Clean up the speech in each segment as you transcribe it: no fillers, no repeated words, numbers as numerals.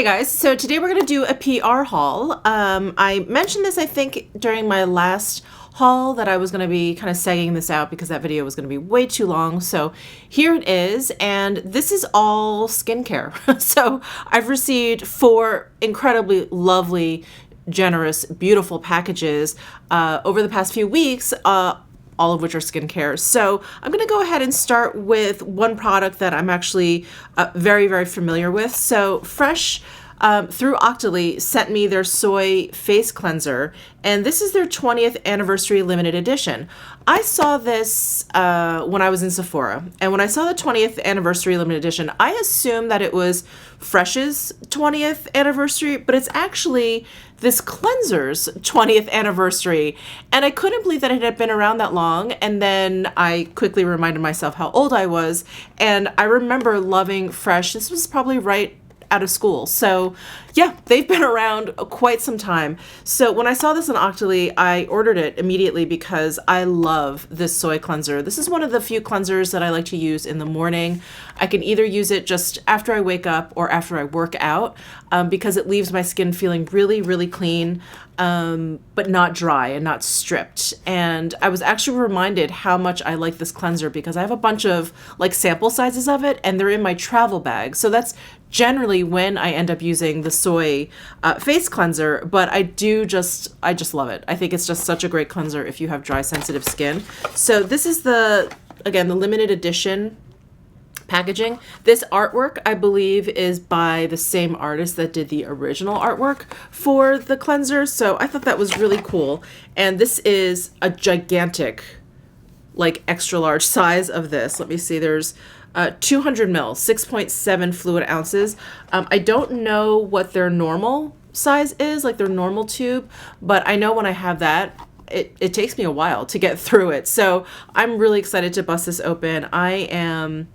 Hey guys, so today we're going to do a PR haul. I mentioned this, I think, during my last haul that I was going to be kind of segging this out because that video was going to be way too long. So here it is, and this is all skincare. So I've received 4 incredibly lovely, generous, beautiful packages over the past few weeks, all of which are skincare. So I'm gonna go ahead and start with one product that I'm actually very, very familiar with. So Fresh through Octoly sent me their soy face cleanser, and this is their 20th anniversary limited edition. I saw this when I was in Sephora, and when I saw the 20th anniversary limited edition, I assumed that it was Fresh's 20th anniversary, but it's actually this cleanser's 20th anniversary, and I couldn't believe that it had been around that long. And then I quickly reminded myself how old I was, and I remember loving Fresh. This was probably right out of school. So yeah, they've been around quite some time. So when I saw this on Octoly, I ordered it immediately because I love this soy cleanser. This is one of the few cleansers that I like to use in the morning. I can either use it just after I wake up or after I work out because it leaves my skin feeling really, really clean, but not dry and not stripped. And I was actually reminded how much I like this cleanser because I have a bunch of like sample sizes of it, and they're in my travel bag. So that's generally when I end up using the soy face cleanser, but I just love it. I think it's just such a great cleanser if you have dry, sensitive skin. So this is again, the limited edition packaging. This artwork, I believe, is by the same artist that did the original artwork for the cleanser. So I thought that was really cool. And this is a gigantic, like extra large size of this. Let me see, there's 200 ml, 6.7 fluid ounces. I don't know what their normal size is, like their normal tube, but I know when I have that, it takes me a while to get through it. So I'm really excited to bust this open. I am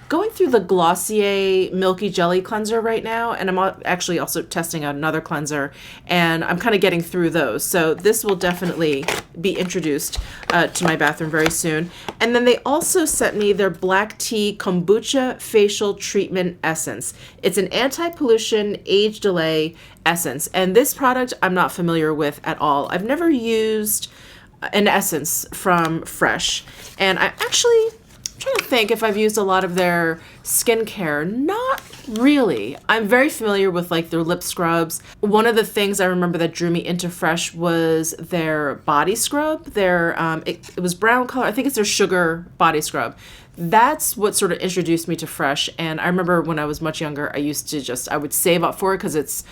going through the Glossier Milky Jelly cleanser right now, and I'm actually also testing out another cleanser, and I'm kind of getting through those. So this will definitely be introduced to my bathroom very soon. And then they also sent me their Black Tea Kombucha Facial Treatment Essence. It's an anti-pollution age delay essence, and this product I'm not familiar with at all. I've never used an essence from Fresh, and I'm trying to think if I've used a lot of their skincare. Not really. I'm very familiar with like their lip scrubs. One of the things I remember that drew me into Fresh was their body scrub. It was brown color. I think it's their sugar body scrub. That's what sort of introduced me to Fresh. And I remember when I was much younger, I would save up for it because it's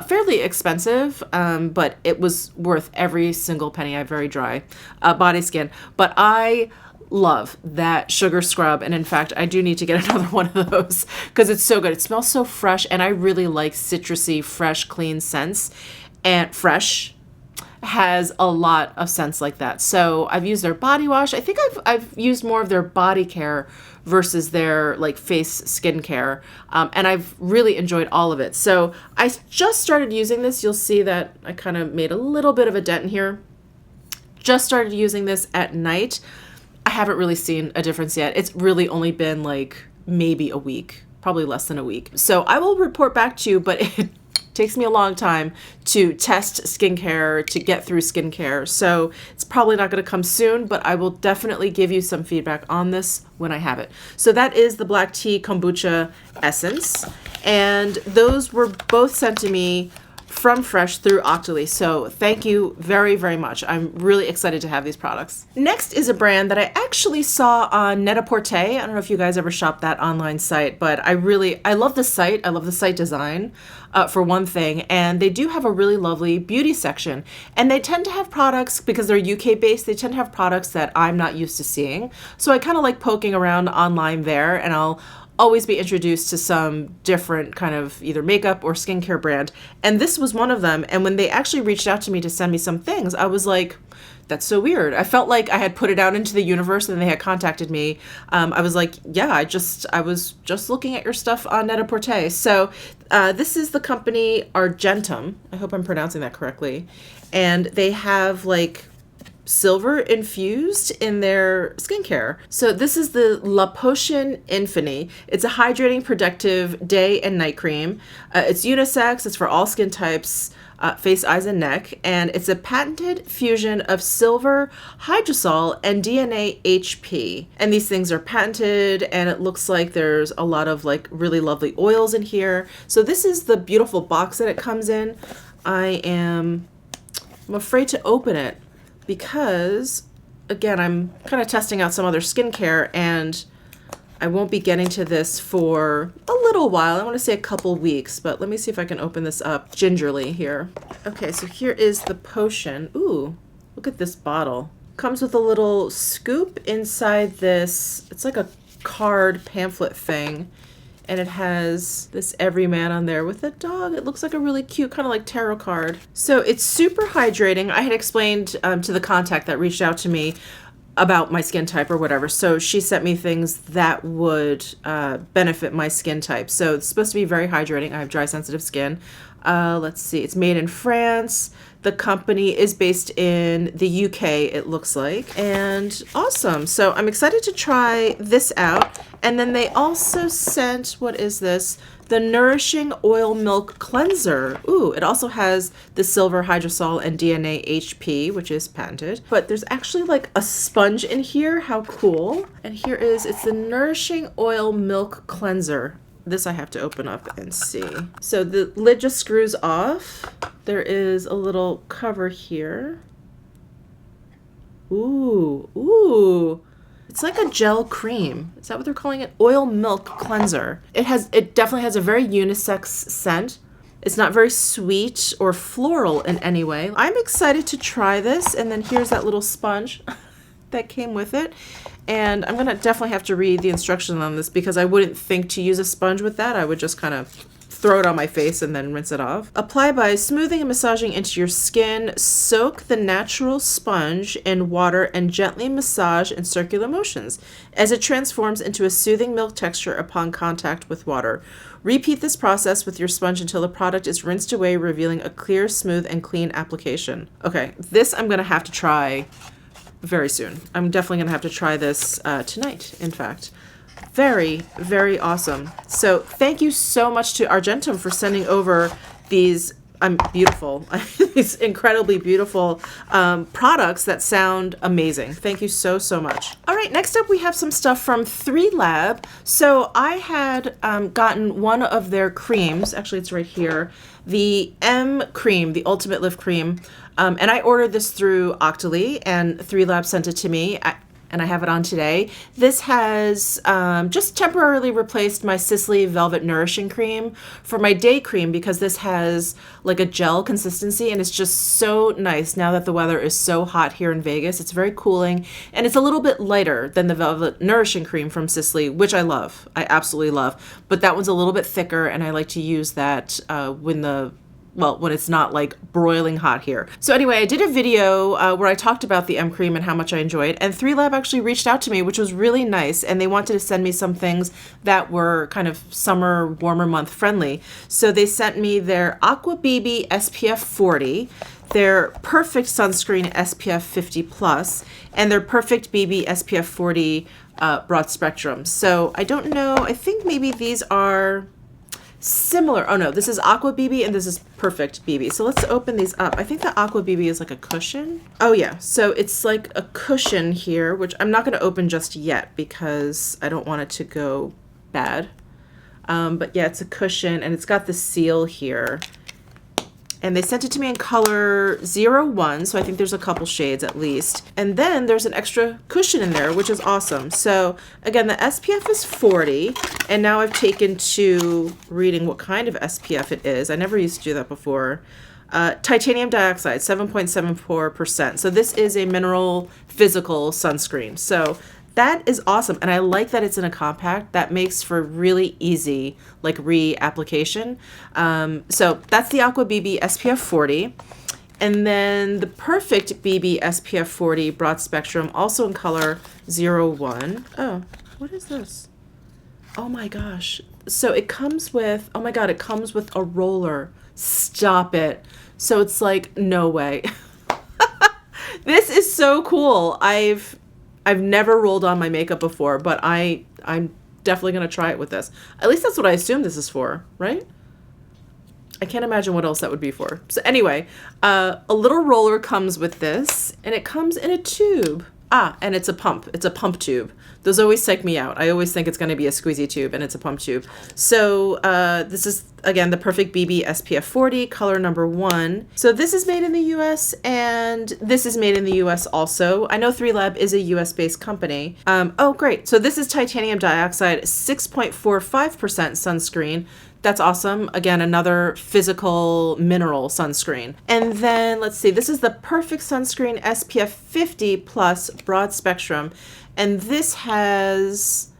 fairly expensive, but it was worth every single penny. I have very dry body skin, but I love that sugar scrub, and in fact I do need to get another one of those because it's so good. It smells so fresh, and I really like citrusy, fresh, clean scents, and Fresh has a lot of scents like that. So I've used their body wash. I think I've used more of their body care versus their like face skincare, and I've really enjoyed all of it. So I just started using this. You'll see that I kind of made a little bit of a dent in here. Just started using this at night. I haven't really seen a difference yet. It's really only been like maybe a week, probably less than a week. So I will report back to you, but it takes me a long time to test skincare, to get through skincare. So it's probably not going to come soon, but I will definitely give you some feedback on this when I have it. So that is the Black Tea Kombucha Essence. And those were both sent to me from Fresh through Octoly. So thank you very, very much. I'm really excited to have these products. Next is a brand that I actually saw on Net-a-Porter. I don't know if you guys ever shop that online site, but I love the site. I love the site design for one thing. And they do have a really lovely beauty section. And they tend to have products, because they're UK based, they tend to have products that I'm not used to seeing. So I kind of like poking around online there, and I'll always be introduced to some different kind of either makeup or skincare brand. And this was one of them. And when they actually reached out to me to send me some things, I was like, that's so weird. I felt like I had put it out into the universe and they had contacted me. I was like, yeah, I was just looking at your stuff on Net-a-Porter. So this is the company Argentum. I hope I'm pronouncing that correctly. And they have like silver infused in their skincare. So this is the La Potion Infini. It's a hydrating, protective day and night cream. It's unisex. It's for all skin types. Face, eyes, and neck, and it's a patented fusion of silver, hydrosol, and DNA HP. And these things are patented, and it looks like there's a lot of like really lovely oils in here. So this is the beautiful box that it comes in. I'm afraid to open it because, again, I'm kind of testing out some other skincare, and I won't be getting to this for a little while. I want to say a couple weeks, but let me see if I can open this up gingerly here. Okay, so here is the potion. Ooh, look at this bottle. Comes with a little scoop inside this. It's like a card pamphlet thing. And it has this everyman on there with a dog. It looks like a really cute, kind of like tarot card. So it's super hydrating. I had explained to the contact that reached out to me about my skin type or whatever. So she sent me things that would benefit my skin type. So it's supposed to be very hydrating. I have dry, sensitive skin. Let's see. It's made in France. The company is based in the UK, it looks like. And awesome. So I'm excited to try this out. And then they also sent, what is this? The Nourishing Oil Milk Cleanser. Ooh, it also has the silver hydrosol and DNA HP, which is patented. But there's actually like a sponge in here. How cool. And here it's the Nourishing Oil Milk Cleanser. This I have to open up and see. So the lid just screws off. There is a little cover here. Ooh. It's like a gel cream. Is that what they're calling it? Oil milk cleanser. It definitely has a very unisex scent. It's not very sweet or floral in any way. I'm excited to try this. And then here's that little sponge that came with it. And I'm gonna definitely have to read the instructions on this because I wouldn't think to use a sponge with that. I would just kind of throw it on my face and then rinse it off. Apply by smoothing and massaging into your skin. Soak the natural sponge in water and gently massage in circular motions as it transforms into a soothing milk texture upon contact with water. Repeat this process with your sponge until the product is rinsed away, revealing a clear, smooth, and clean application. Okay, this I'm gonna have to try very soon. I'm definitely gonna have to try this tonight, in fact. Very, very awesome. So thank you so much to Argentum for sending over these beautiful, these incredibly beautiful products that sound amazing. Thank you so, so much. All right, next up we have some stuff from 3Lab. So I had gotten one of their creams, actually it's right here, the M cream, the Ultimate Lift Cream, and I ordered this through Octoly, and 3Lab sent it to me. And I have it on today. This has just temporarily replaced my Sisley Velvet Nourishing Cream for my day cream because this has like a gel consistency and it's just so nice now that the weather is so hot here in Vegas. It's very cooling and it's a little bit lighter than the Velvet Nourishing Cream from Sisley, which I love. I absolutely love. But that one's a little bit thicker and I like to use that when it's not like broiling hot here. So anyway, I did a video where I talked about the M cream and how much I enjoy it, and 3Lab actually reached out to me, which was really nice, and they wanted to send me some things that were kind of summer, warmer month friendly. So they sent me their Aqua BB SPF 40, their Perfect Sunscreen SPF 50+, and their Perfect BB SPF 40 broad spectrum. So I don't know, I think maybe these are similar. Oh no, this is Aqua BB and this is Perfect BB. So let's open these up. I think the Aqua BB is like a cushion. Oh yeah, so it's like a cushion here, which I'm not going to open just yet because I don't want it to go bad. But yeah, it's a cushion and it's got the seal here. And they sent it to me in color 01, so I think there's a couple shades at least. And then there's an extra cushion in there, which is awesome. So again, the SPF is 40, and now I've taken to reading what kind of SPF it is. I never used to do that before. Titanium dioxide, 7.74%. So this is a mineral physical sunscreen. So that is awesome. And I like that it's in a compact. That makes for really easy like reapplication. So that's the Aqua BB SPF 40. And then the Perfect BB SPF 40 broad spectrum, also in color 01. Oh, what is this? Oh my gosh. So it comes with, oh my God, it comes with a roller. Stop it. So it's like, no way. This is so cool. I've never rolled on my makeup before, but I'm definitely going to try it with this. At least that's what I assume this is for, right? I can't imagine what else that would be for. So anyway, a little roller comes with this, and it comes in a tube. And it's a pump. It's a pump tube. Those always psych me out. I always think it's going to be a squeezy tube, and it's a pump tube. So this is, again, the Perfect BB SPF 40, color number 1. So this is made in the US, and this is made in the US also. I know 3Lab is a US-based company. Oh, great. So this is titanium dioxide, 6.45% sunscreen. That's awesome. Again, another physical mineral sunscreen. And then let's see, this is the Perfect Sunscreen SPF 50 plus broad spectrum. And this has,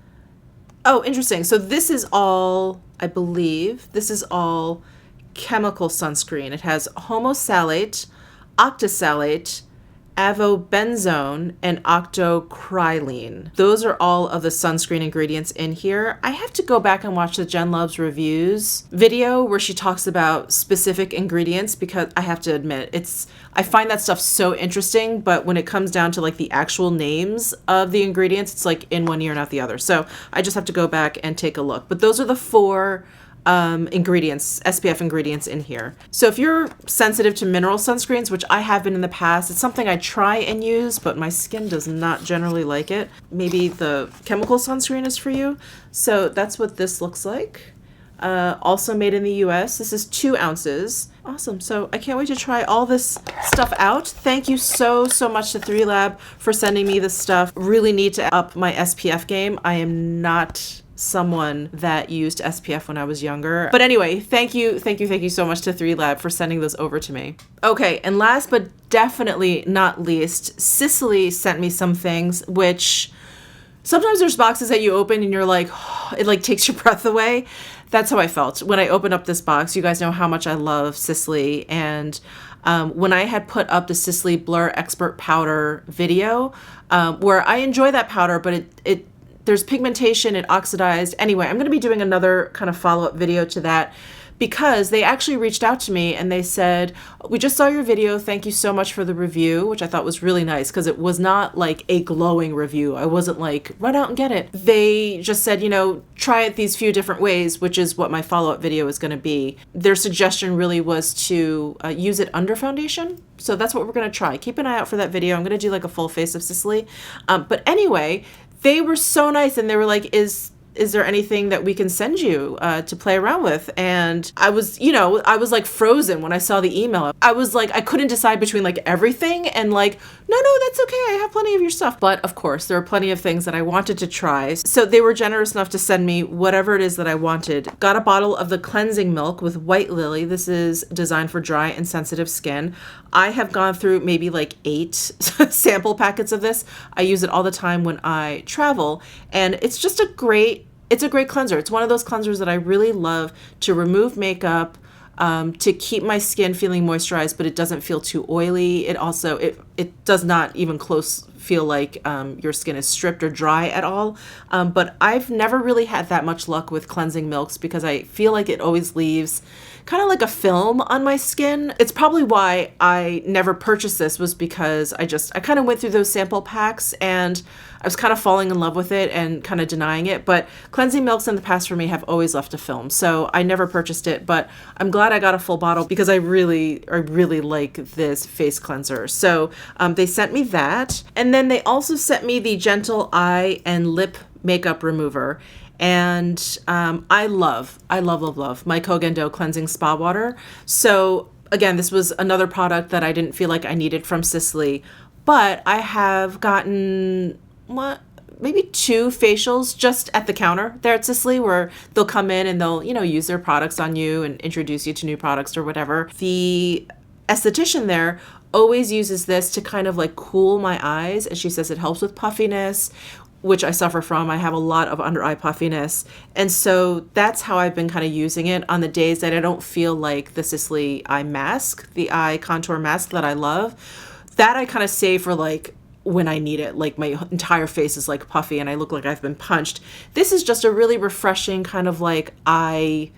oh, interesting. So this is all, I believe, this is all chemical sunscreen. It has homosalate, octosalate, avobenzone, and octocrylene. Those are all of the sunscreen ingredients in here. I have to go back and watch the Jen Loves Reviews video where she talks about specific ingredients, because I have to admit, I find that stuff so interesting, but when it comes down to like the actual names of the ingredients, it's like in one ear and out the other. So I just have to go back and take a look. But those are the 4 ingredients, SPF ingredients in here. So if you're sensitive to mineral sunscreens, which I have been in the past, it's something I try and use, but my skin does not generally like it. Maybe the chemical sunscreen is for you. So that's what this looks like. Also made in the US. This is 2 ounces. Awesome. So I can't wait to try all this stuff out. Thank you so much to 3Lab for sending me this stuff. Really need to up my SPF game. I am not someone that used SPF when I was younger. But anyway, thank you so much to 3Lab for sending those over to me. Okay, and last but definitely not least, Sisley sent me some things, which sometimes there's boxes that you open and you're like, oh, it like takes your breath away. That's how I felt when I opened up this box. You guys know how much I love Sisley, and when I had put up the Sisley Blur Expert Powder video, where I enjoy that powder, but there's pigmentation, it oxidized. Anyway, I'm going to be doing another kind of follow-up video to that, because they actually reached out to me and they said, we just saw your video. Thank you so much for the review, which I thought was really nice, because it was not like a glowing review. I wasn't like, run out and get it. They just said, try it these few different ways, which is what my follow-up video is going to be. Their suggestion really was to use it under foundation. So that's what we're going to try. Keep an eye out for that video. I'm going to do like a full face of Sisley. But anyway, they were so nice, and they were like, is there anything that we can send you to play around with? And I was like frozen when I saw the email. I was like, I couldn't decide between like everything and like, no, that's okay. I have plenty of your stuff. But of course, there are plenty of things that I wanted to try. So they were generous enough to send me whatever it is that I wanted. Got a bottle of the cleansing milk with white lily. This is designed for dry and sensitive skin. I have gone through maybe like 8 sample packets of this. I use it all the time when I travel, and it's just a great cleanser. It's one of those cleansers that I really love to remove makeup, to keep my skin feeling moisturized, but it doesn't feel too oily. It also, it does not even close feel like your skin is stripped or dry at all. But I've never really had that much luck with cleansing milks, because I feel like it always leaves kind of like a film on my skin. It's probably why I never purchased this, was because I kind of went through those sample packs and I was kind of falling in love with it and kind of denying it. But cleansing milks in the past for me have always left a film, so I never purchased it. But I'm glad I got a full bottle, because I really like this face cleanser. So they sent me that, and then they also sent me the Gentle Eye and Lip Makeup Remover. And I love my Kogendo Cleansing Spa Water. So again, this was another product that I didn't feel like I needed from Sisley, but I have gotten maybe 2 facials just at the counter there at Sisley, where they'll come in and they'll, use their products on you and introduce you to new products or whatever. The esthetician there always uses this to kind of like cool my eyes, and she says it helps with puffiness, which I suffer from. I have a lot of under eye puffiness. And so that's how I've been kind of using it on the days that I don't feel like the Sisley eye mask, the eye contour mask that I love. That I kind of save for like when I need it, like my entire face is like puffy and I look like I've been punched. This is just a really refreshing kind of like eye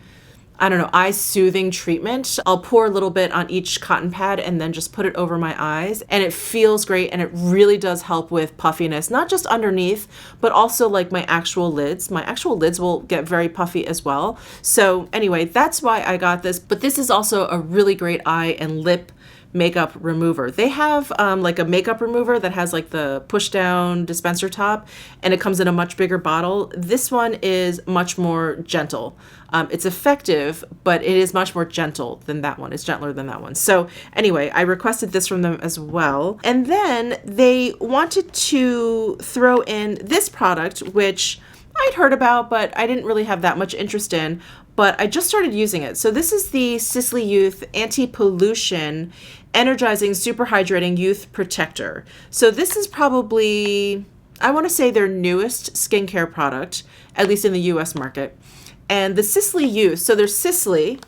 I don't know, eye soothing treatment. I'll pour a little bit on each cotton pad and then just put it over my eyes. And it feels great. And it really does help with puffiness, not just underneath, but also like my actual lids. My actual lids will get very puffy as well. So anyway, that's why I got this. But this is also a really great eye and lip makeup remover. They have like a makeup remover that has like the push down dispenser top, and it comes in a much bigger bottle. This one is much more gentle. It's effective, but it is much more gentle than that one. It's gentler than that one. So anyway, I requested this from them as well. And then they wanted to throw in this product, which I'd heard about, but I didn't really have that much interest in, but I just started using it. So this is the Sisley Youth Anti-Pollution Energizing Super Hydrating Youth Protector. So this is probably, I want to say, their newest skincare product, at least in the US market. And the Sisley Youth, so there's Sisley,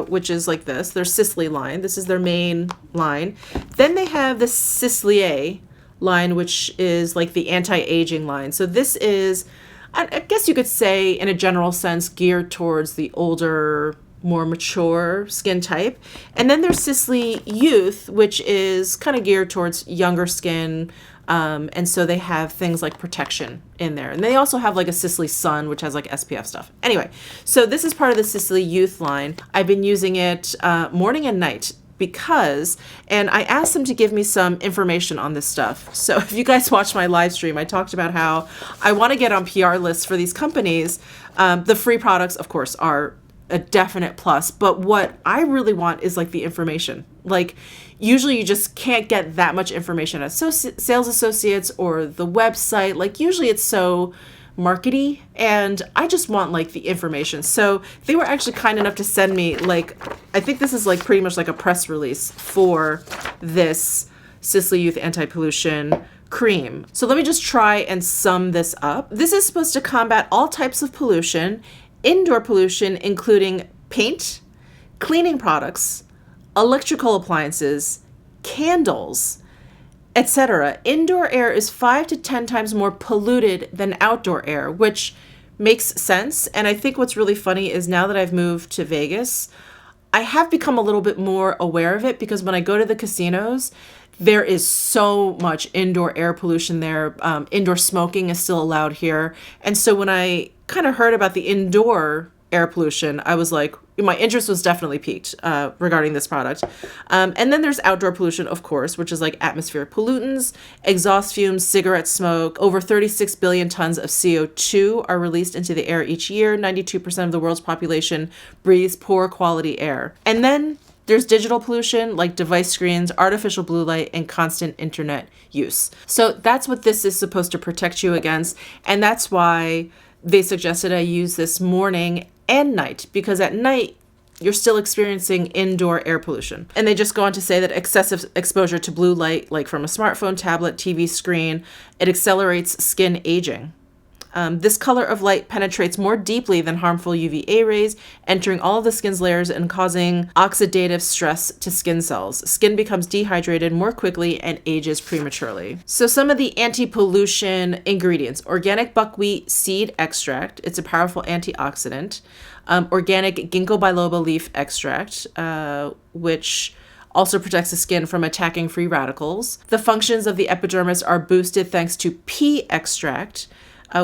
which is like this, their Sisley line. This is their main line. Then they have the Sisley line, which is like the anti-aging line. So this is, I guess you could say, in a general sense, geared towards the older, more mature skin type. And then there's Sisley Youth, which is kind of geared towards younger skin. And so they have things like protection in there. And they also have like a Sisley Sun, which has like SPF stuff. Anyway, so this is part of the Sisley Youth line. I've been using it morning and night because, and I asked them to give me some information on this stuff. So if you guys watch my live stream, I talked about how I want to get on PR lists for these companies. The free products, of course, are a definite plus, but what I really want is like the information. Like usually you just can't get that much information as sales associates or the website. Like usually it's so markety, and I just want like the information. So they were actually kind enough to send me, like, I think this is like pretty much like a press release for this Sisley Youth Anti-Pollution cream. So let me just try and sum this up. This is supposed to combat all types of pollution, indoor pollution, including paint, cleaning products, electrical appliances, candles, etc. Indoor air is 5 to 10 times more polluted than outdoor air, which makes sense. And I think what's really funny is now that I've moved to Vegas, I have become a little bit more aware of it, because when I go to the casinos, there is so much indoor air pollution there. Indoor smoking is still allowed here. And so when I kind of heard about the indoor air pollution, I was like, my interest was definitely piqued regarding this product. And then there's outdoor pollution, of course, which is like atmospheric pollutants, exhaust fumes, cigarette smoke. Over 36 billion tons of CO2 are released into the air each year. 92% of the world's population breathes poor quality air. And then there's digital pollution, like device screens, artificial blue light, and constant internet use. So that's what this is supposed to protect you against. And that's why they suggested I use this morning and night, because at night you're still experiencing indoor air pollution. And they just go on to say that excessive exposure to blue light, like from a smartphone, tablet, TV screen, it accelerates skin aging. This color of light penetrates more deeply than harmful UVA rays, entering all of the skin's layers and causing oxidative stress to skin cells. Skin becomes dehydrated more quickly and ages prematurely. So some of the anti-pollution ingredients: organic buckwheat seed extract. It's a powerful antioxidant. Organic ginkgo biloba leaf extract, which also protects the skin from attacking free radicals. The functions of the epidermis are boosted thanks to pea extract,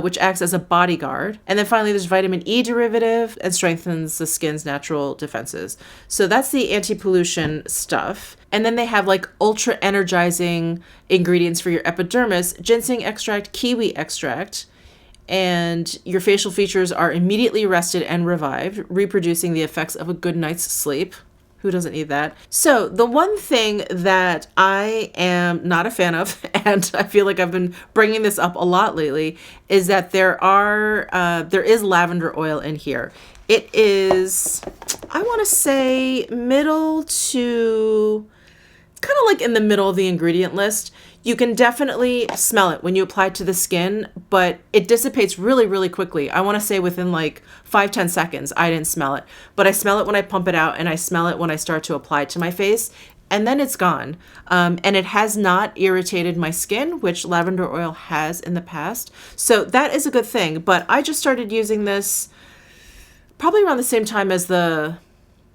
which acts as a bodyguard. And then finally, there's vitamin E derivative and strengthens the skin's natural defenses. So that's the anti-pollution stuff. And then they have like ultra energizing ingredients for your epidermis: ginseng extract, kiwi extract, and your facial features are immediately rested and revived, reproducing the effects of a good night's sleep. Who doesn't need that? So the one thing that I am not a fan of, and I feel like I've been bringing this up a lot lately, is that there is lavender oil in here. It is, I want to say, middle to, kind of like in the middle of the ingredient list. You can definitely smell it when you apply it to the skin, but it dissipates really, really quickly. I want to say within like 5-10 seconds, I didn't smell it, but I smell it when I pump it out, and I smell it when I start to apply it to my face, and then it's gone. And it has not irritated my skin, which lavender oil has in the past. So that is a good thing, but I just started using this probably around the same time as the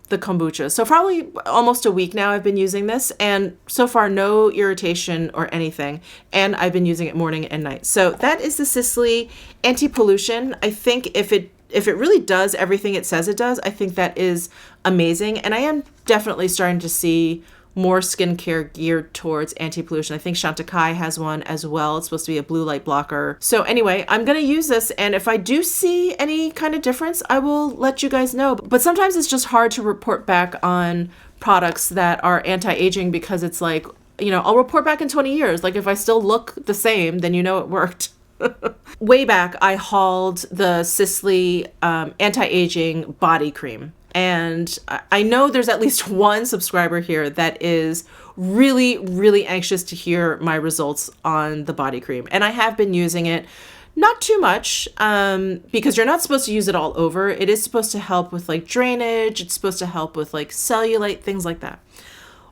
kombucha. So probably almost a week now I've been using this, and so far no irritation or anything. And I've been using it morning and night. So that is the Sisley anti-pollution. I think if it really does everything it says it does, I think that is amazing. And I am definitely starting to see more skincare geared towards anti-pollution. I think Chantecaille has one as well. It's supposed to be a blue light blocker. So anyway, I'm going to use this, and if I do see any kind of difference, I will let you guys know. But sometimes it's just hard to report back on products that are anti-aging, because it's like, you know, I'll report back in 20 years. Like if I still look the same, then you know it worked. Way back, I hauled the Sisley anti-aging body cream. And I know there's at least one subscriber here that is really, really anxious to hear my results on the body cream. And I have been using it, not too much, because you're not supposed to use it all over. It is supposed to help with like drainage. It's supposed to help with like cellulite, things like that.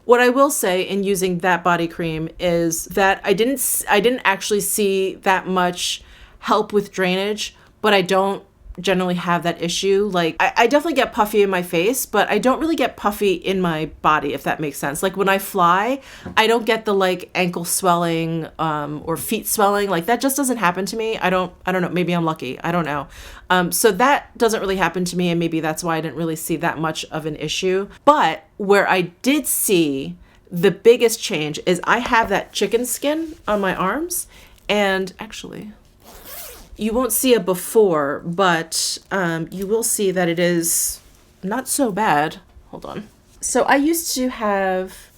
What I will say in using that body cream is that I didn't actually see that much help with drainage, but I don't generally have that issue. Like I definitely get puffy in my face, but I don't really get puffy in my body, if that makes sense. Like when I fly, I don't get the like ankle swelling or feet swelling. Like that just doesn't happen to me. I don't know. Maybe I'm lucky. I don't know. So that doesn't really happen to me, and maybe that's why I didn't really see that much of an issue. But where I did see the biggest change is I have that chicken skin on my arms, and actually, you won't see a before, but you will see that it is not so bad. Hold on. So I used to have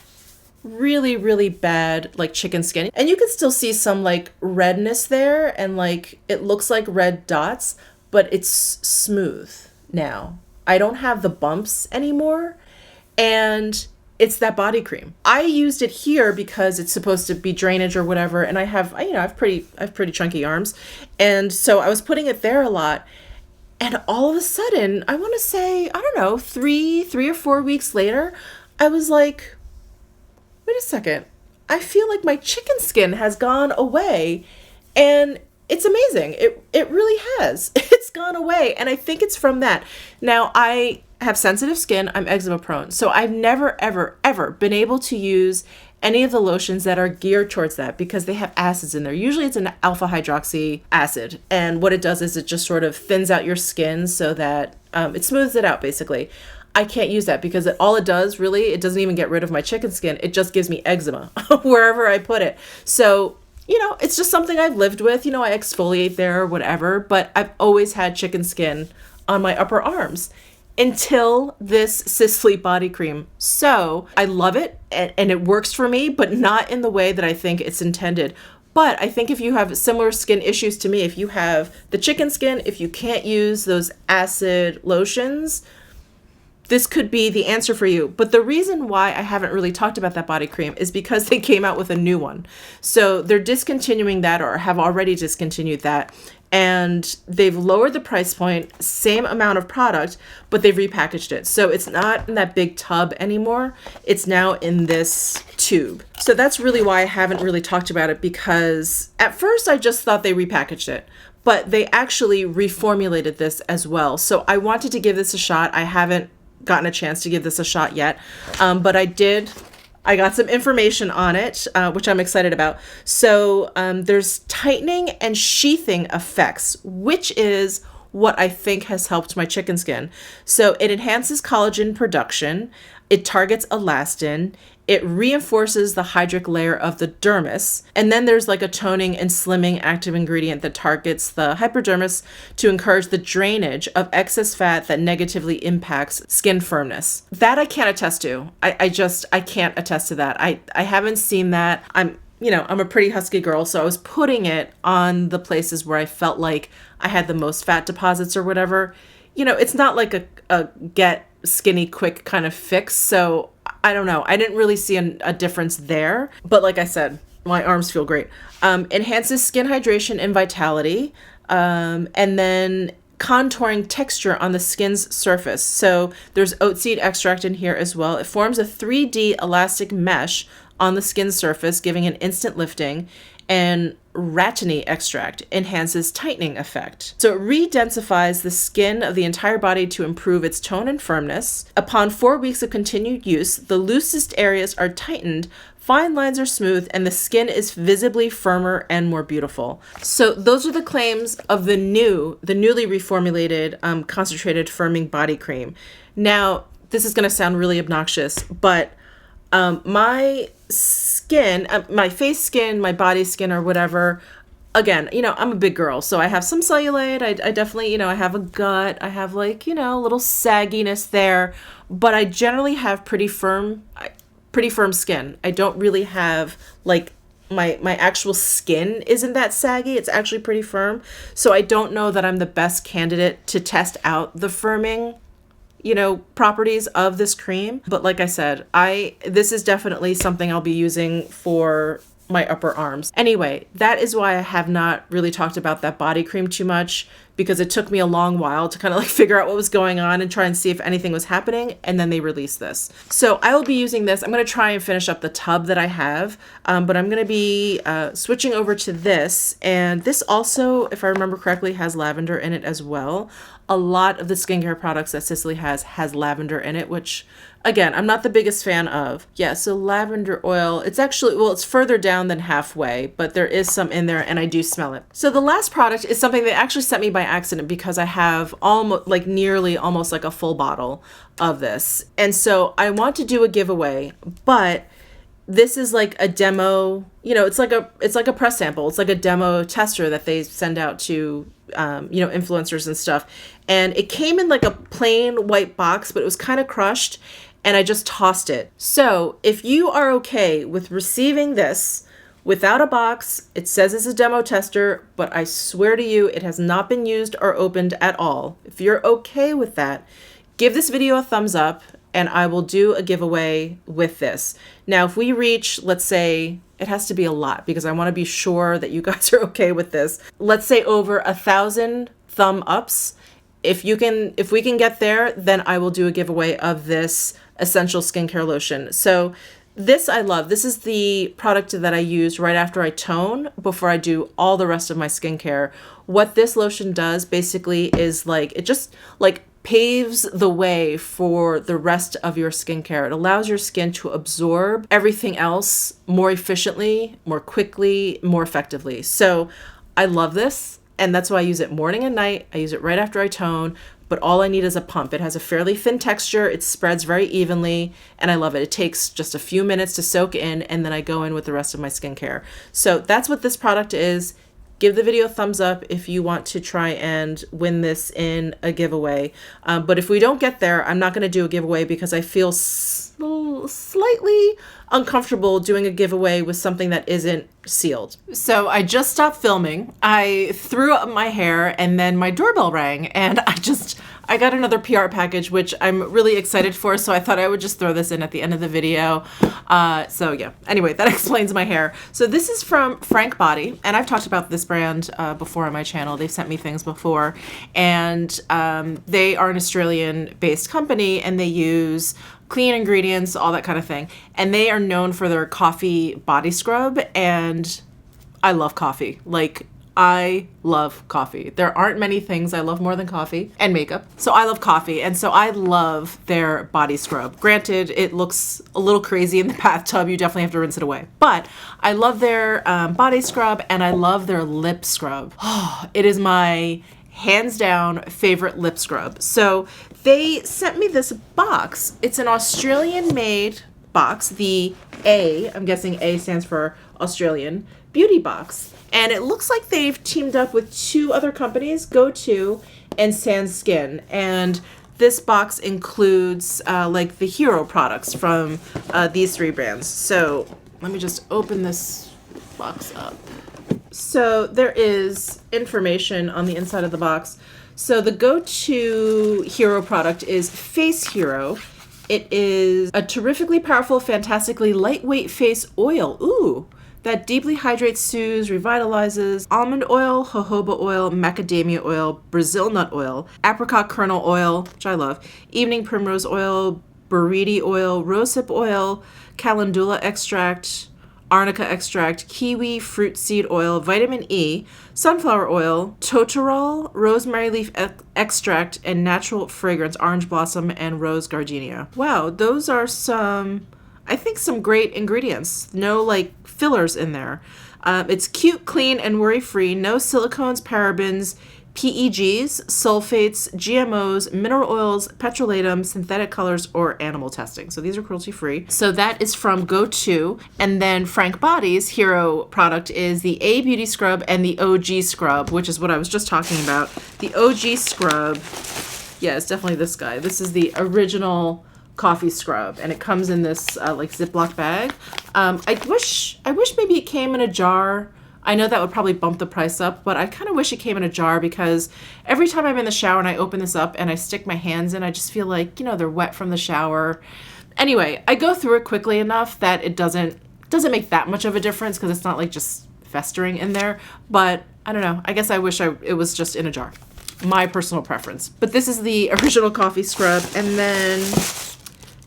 really, really bad like chicken skin, and you can still see some like redness there, and like it looks like red dots, but it's smooth now. I don't have the bumps anymore, and it's that body cream. I used it here because it's supposed to be drainage or whatever, and I have pretty chunky arms, and so I was putting it there a lot, and all of a sudden, I want to say, I don't know, three or 4 weeks later, I was like, wait a second, I feel like my chicken skin has gone away, and it's amazing. It really has. It's gone away, and I think it's from that. Now, I have sensitive skin. I'm eczema prone. So I've never, ever, ever been able to use any of the lotions that are geared towards that, because they have acids in there. Usually it's an alpha hydroxy acid. And what it does is it just sort of thins out your skin so that it smooths it out, basically. I can't use that because all it does, really, it doesn't even get rid of my chicken skin. It just gives me eczema wherever I put it. So, you know, it's just something I've lived with. You know, I exfoliate there or whatever, but I've always had chicken skin on my upper arms until this Sisley body cream. So I love it, and it works for me, but not in the way that I think it's intended. But I think if you have similar skin issues to me, if you have the chicken skin, if you can't use those acid lotions, this could be the answer for you. But the reason why I haven't really talked about that body cream is because they came out with a new one. So they're discontinuing that, or have already discontinued that. And they've lowered the price point, same amount of product, but they've repackaged it. So it's not in that big tub anymore. It's now in this tube. So that's really why I haven't really talked about it, because at first I just thought they repackaged it, but they actually reformulated this as well. So I wanted to give this a shot. I haven't gotten a chance to give this a shot yet, but I did. I got some information on it, which I'm excited about. So there's tightening and sheathing effects, which is what I think has helped my chicken skin. So it enhances collagen production. It targets elastin. It reinforces the hydric layer of the dermis. And then there's like a toning and slimming active ingredient that targets the hypodermis to encourage the drainage of excess fat that negatively impacts skin firmness. That I can't attest to. I can't attest to that. I haven't seen that. I'm a pretty husky girl, so I was putting it on the places where I felt like I had the most fat deposits or whatever. You know, it's not like a get skinny quick kind of fix. So I don't know. I didn't really see a difference there. But like I said, my arms feel great. Enhances skin hydration and vitality. And then contouring texture on the skin's surface. So there's oat seed extract in here as well. It forms a 3D elastic mesh on the skin surface, giving an instant lifting. and rhatany extract enhances tightening effect. So it re-densifies the skin of the entire body to improve its tone and firmness. Upon 4 weeks of continued use, the loosest areas are tightened, fine lines are smooth, and the skin is visibly firmer and more beautiful. So those are the claims of the newly reformulated concentrated firming body cream. Now, this is going to sound really obnoxious, but my skin, my face skin, my body skin or whatever, again, I'm a big girl, so I have some cellulite. I definitely, I have a gut. I have a little sagginess there, but I generally have pretty firm skin. I don't really have my actual skin isn't that saggy. It's actually pretty firm. So I don't know that I'm the best candidate to test out the firming properties of this cream. But like I said, this is definitely something I'll be using for my upper arms. Anyway, that is why I have not really talked about that body cream too much, because it took me a long while to kind of figure out what was going on and try and see if anything was happening. And then they released this. So I will be using this. I'm going to try and finish up the tub that I have, but I'm going to be switching over to this. And this also, if I remember correctly, has lavender in it as well. A lot of the skincare products that Sisley has lavender in it, which again, I'm not the biggest fan of. Yeah, so lavender oil, it's actually, well, it's further down than halfway, but there is some in there and I do smell it. So the last product is something that actually sent me by accident because I have almost nearly almost a full bottle of this. And so I want to do a giveaway, but this is a demo, it's like a press sample. It's like a demo tester that they send out to, influencers and stuff. And it came in a plain white box, but it was kind of crushed and I just tossed it. So if you are okay with receiving this without a box, it says it's a demo tester, but I swear to you, it has not been used or opened at all. If you're okay with that, give this video a thumbs up and I will do a giveaway with this. Now, if we reach, let's say, it has to be a lot because I want to be sure that you guys are okay with this. Let's say over 1,000 thumb ups. If we can get there, then I will do a giveaway of this essential skincare lotion. So this I love. This is the product that I use right after I tone before I do all the rest of my skincare. What this lotion does basically is it just paves the way for the rest of your skincare. It allows your skin to absorb everything else more efficiently, more quickly, more effectively. So I love this. And that's why I use it morning and night. I use it right after I tone, but all I need is a pump. It has a fairly thin texture. It spreads very evenly, and I love it. It takes just a few minutes to soak in, and then I go in with the rest of my skincare. So that's what this product is. Give the video a thumbs up if you want to try and win this in a giveaway. But if we don't get there, I'm not going to do a giveaway because I feel slightly uncomfortable doing a giveaway with something that isn't sealed. So I just stopped filming. I threw up my hair and then my doorbell rang and I got another PR package, which I'm really excited for. So I thought I would just throw this in at the end of the video. So yeah, anyway, that explains my hair. So this is from Frank Body. And I've talked about this brand before on my channel. They've sent me things before. And they are an Australian based company and they use clean ingredients, all that kind of thing. And they are known for their coffee body scrub. And I love coffee. I love coffee. There aren't many things I love more than coffee and makeup. So I love coffee. And so I love their body scrub. Granted, it looks a little crazy in the bathtub. You definitely have to rinse it away. But I love their body scrub and I love their lip scrub. Oh, it is my hands down favorite lip scrub. So they sent me this box. It's an Australian made box. The I'm guessing A stands for Australian, beauty box. And it looks like they've teamed up with 2 other companies, Go2 and Sandskin. And this box includes the hero products from these 3 brands. So let me just open this box up. So there is information on the inside of the box. So the Go2 hero product is Face Hero. It is a terrifically powerful, fantastically lightweight face oil. Ooh. That deeply hydrates, soothes, revitalizes almond oil, jojoba oil, macadamia oil, Brazil nut oil, apricot kernel oil, which I love, evening primrose oil, buriti oil, rosehip oil, calendula extract, arnica extract, kiwi fruit seed oil, vitamin E, sunflower oil, totterol, rosemary leaf extract, and natural fragrance, orange blossom, and rose gardenia. Wow, those are some, I think, some great ingredients. No like fillers in there. It's cute, clean, and worry-free. No silicones, parabens, PEGs, sulfates, GMOs, mineral oils, petrolatum, synthetic colors, or animal testing. So these are cruelty-free. So that is from Go-To. And then Frank Body's hero product is the A Beauty Scrub and the OG Scrub, which is what I was just talking about. The OG Scrub, yeah, it's definitely this guy. This is the original coffee scrub, and it comes in this like Ziploc bag. I wish maybe it came in a jar. I know that would probably bump the price up, but I kind of wish it came in a jar, because every time I'm in the shower and I open this up and I stick my hands in, I just feel like, you know, they're wet from the shower. Anyway, I go through it quickly enough that it doesn't make that much of a difference, because it's not like just festering in there. But I don't know. I guess I wish it was just in a jar. My personal preference. But this is the original coffee scrub, and then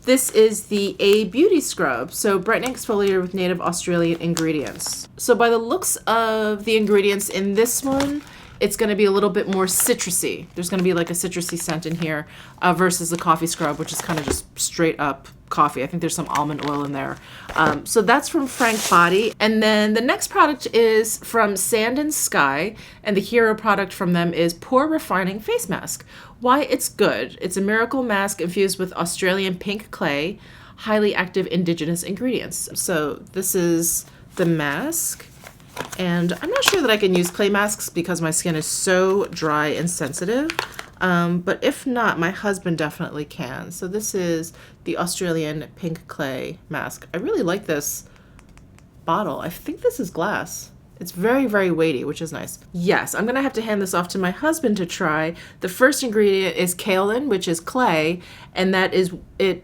this is the A Beauty Scrub, so brightening exfoliator with native Australian ingredients. So by the looks of the ingredients in this one, it's going to be a little bit more citrusy. There's going to be like a citrusy scent in here versus the coffee scrub, which is kind of just straight up coffee. I think there's some almond oil in there. So that's from Frank Body. And then the next product is from Sand and Sky, and the hero product from them is Pore Refining Face Mask. Why it's good. It's a miracle mask infused with Australian pink clay, highly active indigenous ingredients. So this is the mask. And I'm not sure that I can use clay masks because my skin is so dry and sensitive. But if not, my husband definitely can. So this is the Australian pink clay mask. I really like this bottle. I think this is glass. It's very, very weighty, which is nice. Yes, I'm gonna have to hand this off to my husband to try. The first ingredient is kaolin, which is clay, and that is, it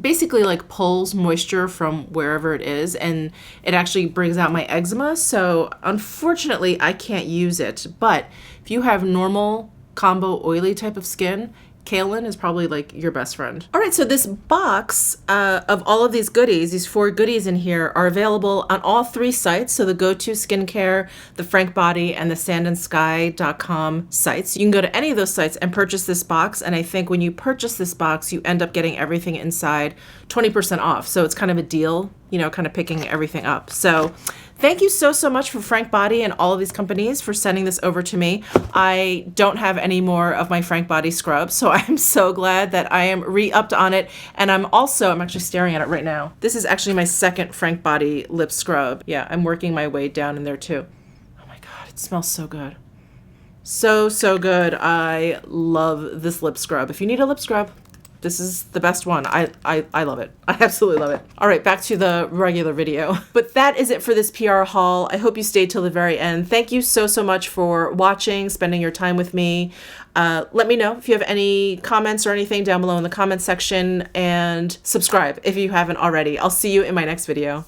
basically like pulls moisture from wherever it is, and it actually brings out my eczema. So unfortunately, I can't use it. But if you have normal combo oily type of skin, kaolin is probably like your best friend. All right, so this box of all of these goodies, these 4 goodies in here, are available on all 3 sites. So the Go-To Skincare, the Frank Body, and the sandandsky.com sites. You can go to any of those sites and purchase this box. And I think when you purchase this box, you end up getting everything inside 20% off. So it's kind of a deal, you know, kind of picking everything up. So thank you so much for Frank Body and all of these companies for sending this over to me. I don't have any more of my Frank Body scrub, so I'm so glad that I am re-upped on it. And I'm actually staring at it right now. This is actually my second Frank Body lip scrub. Yeah, I'm working my way down in there too. Oh my God, it smells so good. So good. I love this lip scrub. If you need a lip scrub, this is the best one. I love it. I absolutely love it. All right, back to the regular video. But that is it for this PR haul. I hope you stayed till the very end. Thank you so much for watching, spending your time with me. Let me know if you have any comments or anything down below in the comments section, and subscribe if you haven't already. I'll see you in my next video.